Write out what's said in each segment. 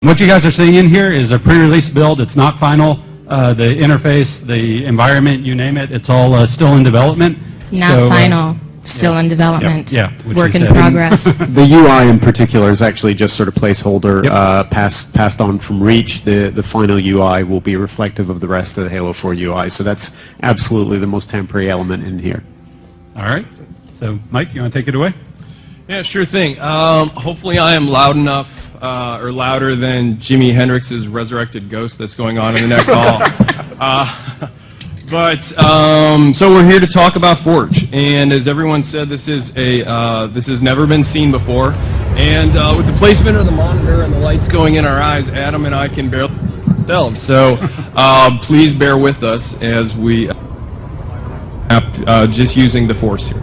What you guys are seeing in here is a pre-release build. It's not final. The interface, the environment, you name it, it's all still in development. Not final. Still in development. Yeah. Work in progress. The UI in particular is actually just sort of placeholder, passed on from Reach. The final UI will be reflective of the rest of the Halo 4 UI. So that's absolutely the most temporary element in here. All right. So, Mike, you want to take it away? Yeah, sure thing. Hopefully I am loud enough, or louder than Jimi Hendrix's resurrected ghost that's going on in the next hall. So we're here to talk about Forge, and as everyone said, this has never been seen before. And with the placement of the monitor and the lights going in our eyes, Adam and I can barely see ourselves. So please bear with us as we just using the Force here.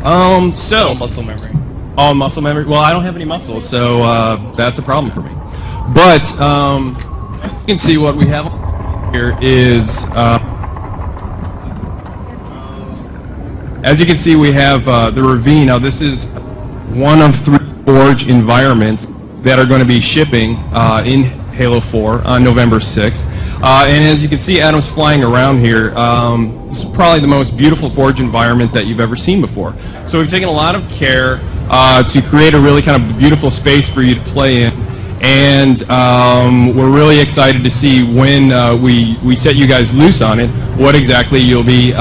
All muscle memory. All muscle memory. Well, I don't have any muscles, so that's a problem for me. But as you can see, what we have here is. As you can see, we have the Ravine. Now, this is one of 3 Forge environments that are going to be shipping in Halo 4 on November 6th. And as you can see, Adam's flying around here. This is probably the most beautiful Forge environment that you've ever seen before. So we've taken a lot of care to create a really kind of beautiful space for you to play in. And we're really excited to see when we set you guys loose on it, what exactly you'll be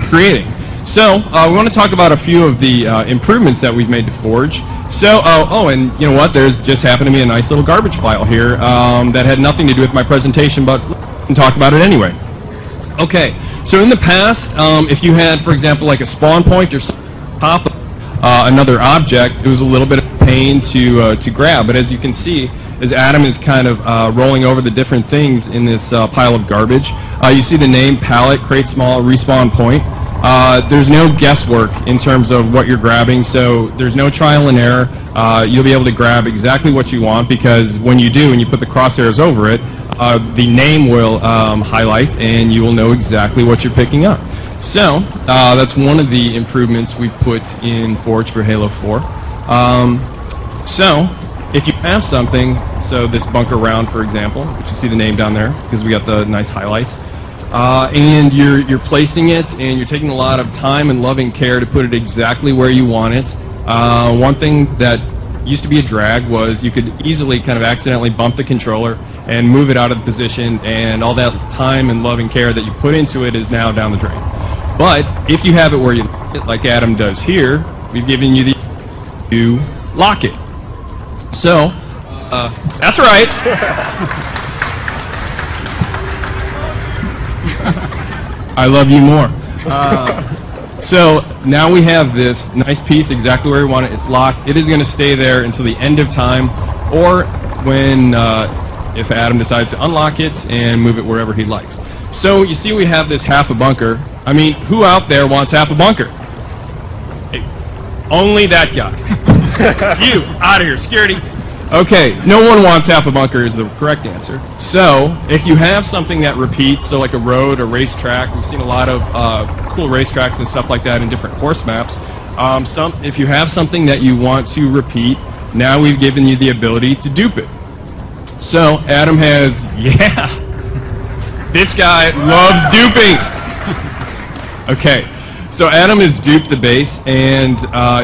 creating. So we want to talk about a few of the improvements that we've made to Forge. So, and you know what? There's just happened to be a nice little garbage file here that had nothing to do with my presentation, but we can talk about it anyway. Okay, so in the past, if you had, for example, like a spawn point or something on top of another object, it was a little bit of a pain to grab. But as you can see, as Adam is kind of rolling over the different things in this pile of garbage, you see the name, palette, create small, respawn point. There's no guesswork in terms of what you're grabbing, so there's no trial and error. You'll be able to grab exactly what you want, because when you do and you put the crosshairs over it, the name will highlight and you will know exactly what you're picking up. So that's one of the improvements we've put in Forge for Halo 4. So if you have something, so this bunker round, for example, which you see the name down there because we got the nice highlights, and you're placing it, and you're taking a lot of time and loving care to put it exactly where you want it. One thing that used to be a drag was you could easily kind of accidentally bump the controller and move it out of the position, and all that time and loving care that you put into it is now down the drain. But if you have it where you like it, like Adam does here, we've given you the to lock it. So, that's right. I love you more. So now we have this nice piece exactly where we want it. It's locked. It is going to stay there until the end of time, or when if Adam decides to unlock it and move it wherever he likes. So you see we have this half a bunker. I mean, who out there wants half a bunker? Hey, only that guy. You, out of here, security. Okay, no one wants half a bunker is the correct answer. So, if you have something that repeats, so like a road, a racetrack, we've seen a lot of cool racetracks and stuff like that in different course maps. If you have something that you want to repeat, now we've given you the ability to dupe it. So, Adam has, this guy loves duping. Okay, so Adam has duped the base, and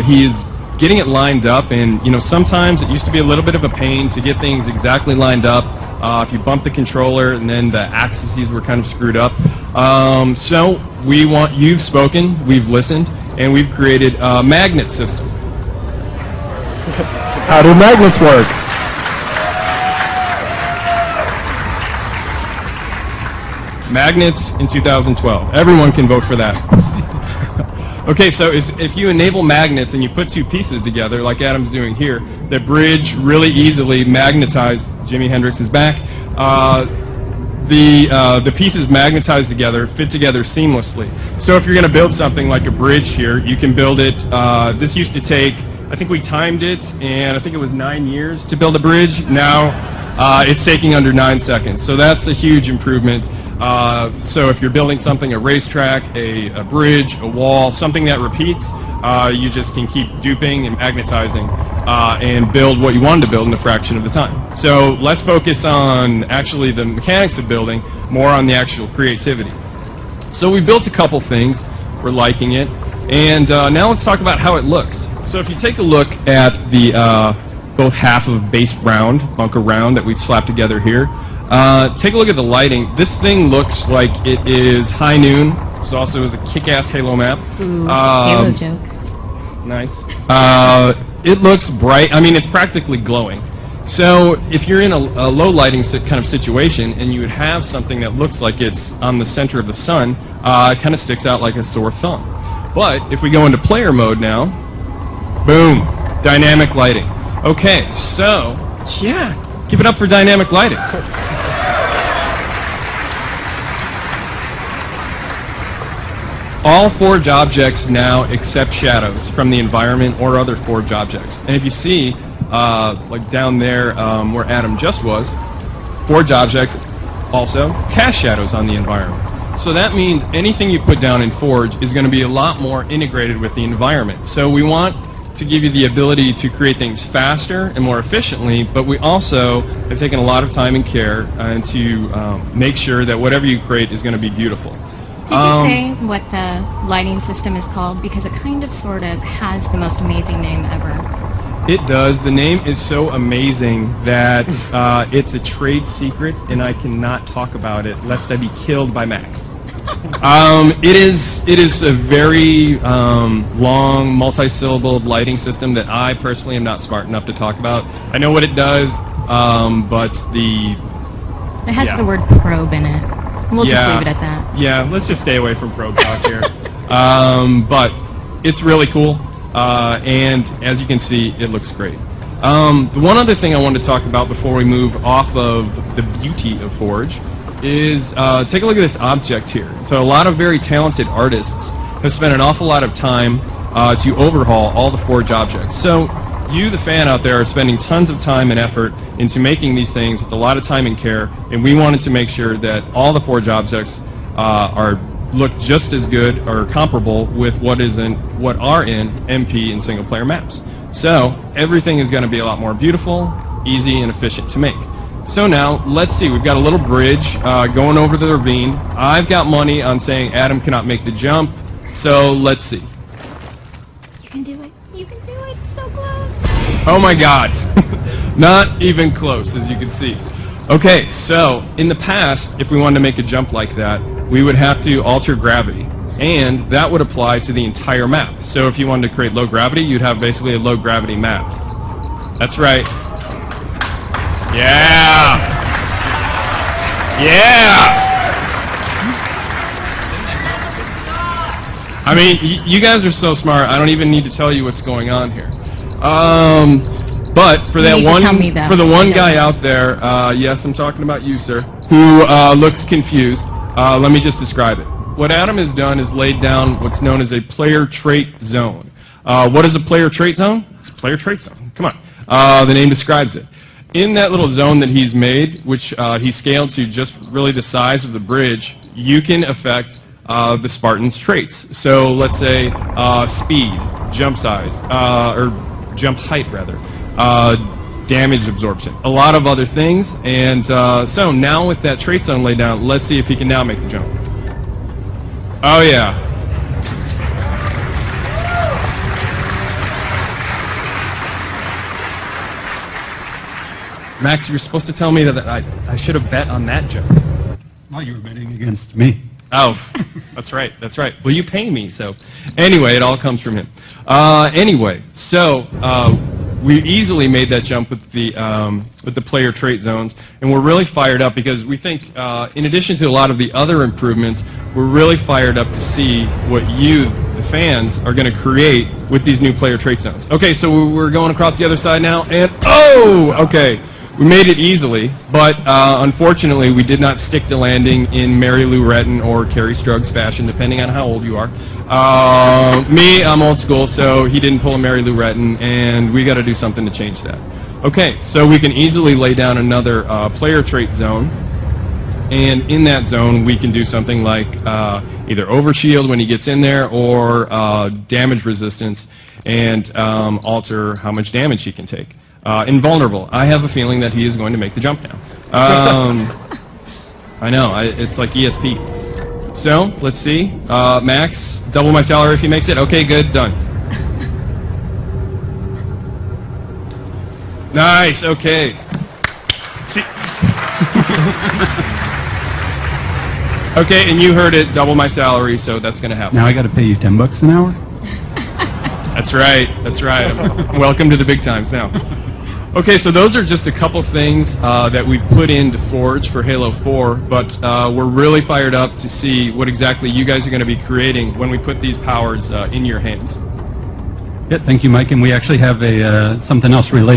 he is getting it lined up, and sometimes it used to be a little bit of a pain to get things exactly lined up. If you bump the controller and then the axes were kind of screwed up. So you've spoken, we've listened, and we've created a magnet system. How do magnets work? Magnets in 2012. Everyone can vote for that. Okay, so if you enable magnets and you put 2 pieces together, like Adam's doing here, the bridge really easily magnetize. Jimi Hendrix is back. The pieces magnetize together, fit together seamlessly. So if you're going to build something like a bridge here, you can build it. This used to take, I think we timed it, and I think it was 9 years to build a bridge. Now it's taking under 9 seconds. So that's a huge improvement. So if you're building something, a racetrack, a bridge, a wall, something that repeats, you just can keep duping and magnetizing. and build what you wanted to build in a fraction of the time. So less focus on actually the mechanics of building, more on the actual creativity. So we built a couple things. We're liking it. And now let's talk about how it looks. So if you take a look at the both half of base round, bunker round that we've slapped together here, take a look at the lighting. This thing looks like it is high noon. This also is a kick-ass Halo map. Ooh, Halo joke. Nice. It looks bright. I mean, it's practically glowing. So if you're in a low lighting kind of situation and you would have something that looks like it's on the center of the sun, it kind of sticks out like a sore thumb. But if we go into player mode now, boom, dynamic lighting. Okay, so, yeah, give it up for dynamic lighting. All Forge objects now accept shadows from the environment or other Forge objects. And if you see, like down there where Adam just was, Forge objects also cast shadows on the environment. So that means anything you put down in Forge is going to be a lot more integrated with the environment. So we want to give you the ability to create things faster and more efficiently, but we also have taken a lot of time and care to make sure that whatever you create is going to be beautiful. Did you say what the lighting system is called? Because it kind of sort of has the most amazing name ever. It does. The name is so amazing that it's a trade secret, and I cannot talk about it lest I be killed by Max. It is a very long, multi-syllable lighting system that I personally am not smart enough to talk about. I know what it does, but It has the word probe in it. We'll just leave it at that. Yeah, let's just stay away from probe talk here. But it's really cool, and as you can see, it looks great. The one other thing I wanted to talk about before we move off of the beauty of Forge is take a look at this object here. So a lot of very talented artists have spent an awful lot of time to overhaul all the Forge objects. So you, the fan out there, are spending tons of time and effort into making these things with a lot of time and care, and we wanted to make sure that all the Forge objects look just as good or comparable with what are in MP and single player maps. So everything is going to be a lot more beautiful, easy, and efficient to make. So now, let's see, we've got a little bridge going over the ravine. I've got money on saying Adam cannot make the jump, so let's see. You can do it. You can do it. So close. Oh my god. Not even close, as you can see. Okay, so in the past, if we wanted to make a jump like that, we would have to alter gravity, and that would apply to the entire map. So if you wanted to create low gravity, you'd have basically a low gravity map. That's right. Yeah! Yeah! I mean, you guys are so smart, I don't even need to tell you what's going on here. But for that one guy out there, yes, I'm talking about you, sir, who looks confused, let me just describe it. What Adam has done is laid down what's known as a player trait zone. What is a player trait zone? It's a player trait zone. Come on. The name describes it. In that little zone that he's made, which he scaled to just really the size of the bridge, you can affect the Spartan's traits. So let's say speed, jump size, or jump height rather, damage absorption, a lot of other things. And so now with that trait zone laid down, let's see if he can now make the jump. Oh yeah. Max, you were supposed to tell me that I should have bet on that jump. Well, you were betting against me. Oh, that's right, that's right. Well, you pay me, so. Anyway, it all comes from him. Anyway, so we easily made that jump with the player trait zones, and we're really fired up because we think, in addition to a lot of the other improvements, we're really fired up to see what you, the fans, are going to create with these new player trait zones. Okay, so we're going across the other side now, and oh, okay. We made it easily, but unfortunately we did not stick the landing in Mary Lou Retton or Carrie Struggs fashion, depending on how old you are. Me, I'm old school, so he didn't pull a Mary Lou Retton, and we got to do something to change that. Okay, so we can easily lay down another player trait zone. And in that zone, we can do something like either overshield when he gets in there, or damage resistance, and alter how much damage he can take. Invulnerable. I have a feeling that he is going to make the jump now. I know, it's like ESP. So, let's see. Max, double my salary if he makes it. Okay, good, done. Nice, okay. Okay, and you heard it, double my salary, so that's going to happen. Now I got to pay you $10 an hour? That's right, that's right. Welcome to the big times now. Okay, so those are just a couple things that we put into Forge for Halo 4, but we're really fired up to see what exactly you guys are going to be creating when we put these powers in your hands. Yeah, thank you, Mike. And we actually have something else related